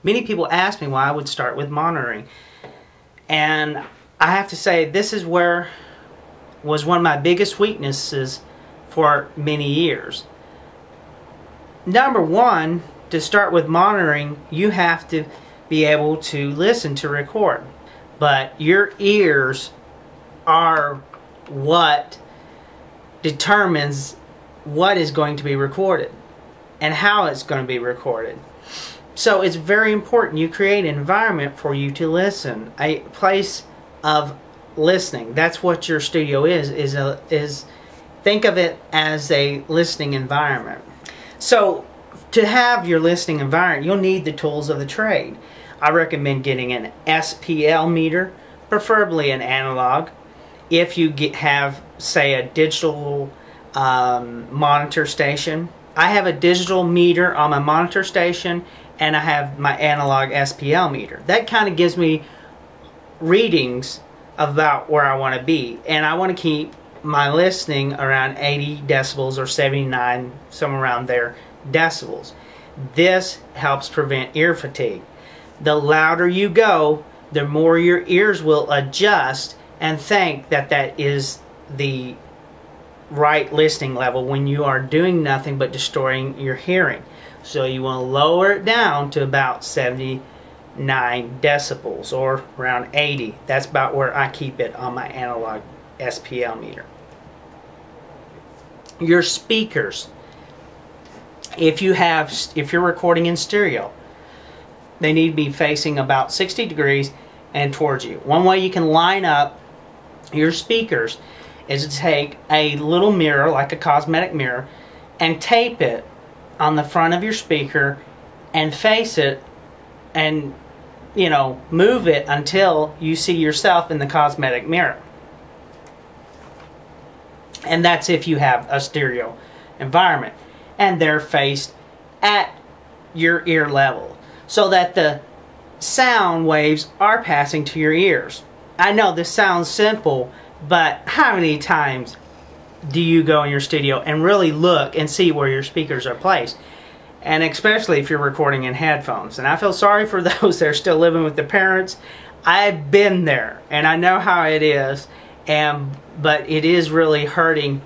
Many people ask me why I would start with monitoring. And I have to say, this is where was one of my biggest weaknesses for many years. Number one, to start with monitoring, you have to be able to listen to record. But your ears are what determines what is going to be recorded and how it's going to be recorded. So it's very important you create an environment for you to listen, a place of listening. That's what your studio is think of it as a listening environment. So to have your listening environment, you'll need the tools of the trade. I recommend getting an SPL meter, preferably an analog. If you have, say, a digital monitor station, I have a digital meter on my monitor station, and I have my analog SPL meter. That kind of gives me readings about where I want to be, and I want to keep my listening around 80 decibels or 79, somewhere around there, decibels. This helps prevent ear fatigue. The louder you go, the more your ears will adjust and think that that is the right listening level when you are doing nothing but destroying your hearing. So you want to lower it down to about 79 decibels or around 80. That's about where I keep it on my analog SPL meter. Your speakers, if you're recording in stereo, they need to be facing about 60 degrees and towards you. One way you can line up your speakers is to take a little mirror, like a cosmetic mirror, and tape it on the front of your speaker and face it, and move it until you see yourself in the cosmetic mirror. And that's if you have a stereo environment and they're faced at your ear level, so that the sound waves are passing to your ears. I know this sounds simple, but how many times do you go in your studio and really look and see where your speakers are placed? And especially if you're recording in headphones. And I feel sorry for those that are still living with their parents. I've been there and I know how it is, but it is really hurting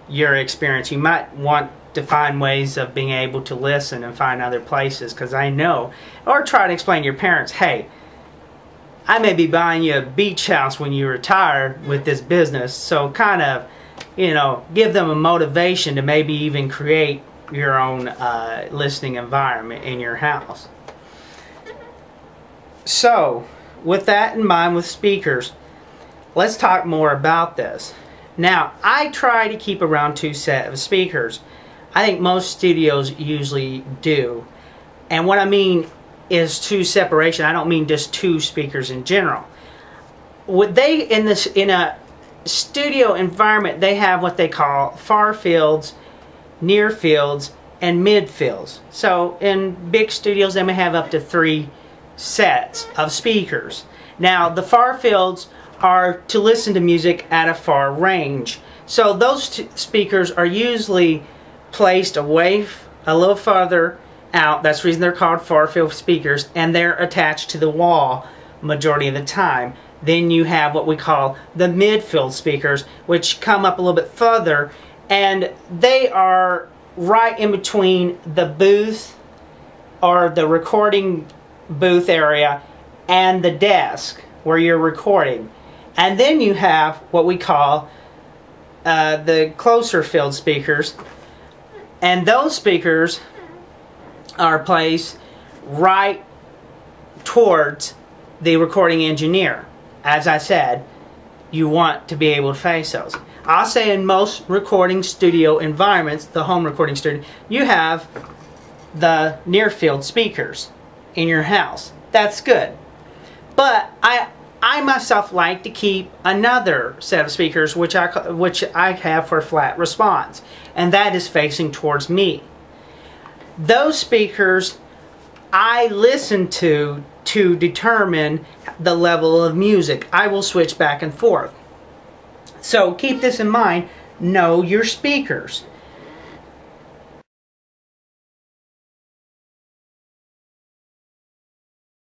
your experience. You might want to find ways of being able to listen and find other places, because I know, or try to explain to your parents, hey, I may be buying you a beach house when you retire with this business, so kind of, give them a motivation to maybe even create your own listening environment in your house. So, with that in mind, with speakers, let's talk more about this. Now, I try to keep around 2 sets of speakers. I think most studios usually do. And what I mean is 2 separation. I don't mean just 2 speakers in general. Would they, in a studio environment, they have what they call far fields, near fields, and mid fields. So in big studios, they may have up to 3 sets of speakers. Now, the far fields are to listen to music at a far range. So those speakers are usually placed away a little farther out. That's the reason they're called far field speakers, and they're attached to the wall majority of the time. Then you have what we call the midfield speakers, which come up a little bit further, and they are right in between the booth or the recording booth area and the desk where you're recording. And then you have what we call the closer field speakers, and those speakers are placed right towards the recording engineer. As I said, you want to be able to face those. I'll say in most recording studio environments, the home recording studio, you have the near field speakers in your house. That's good. But I myself like to keep another set of speakers which I have for flat response, and that is facing towards me. Those speakers I listen to determine the level of music. I will switch back and forth. So keep this in mind. Know your speakers.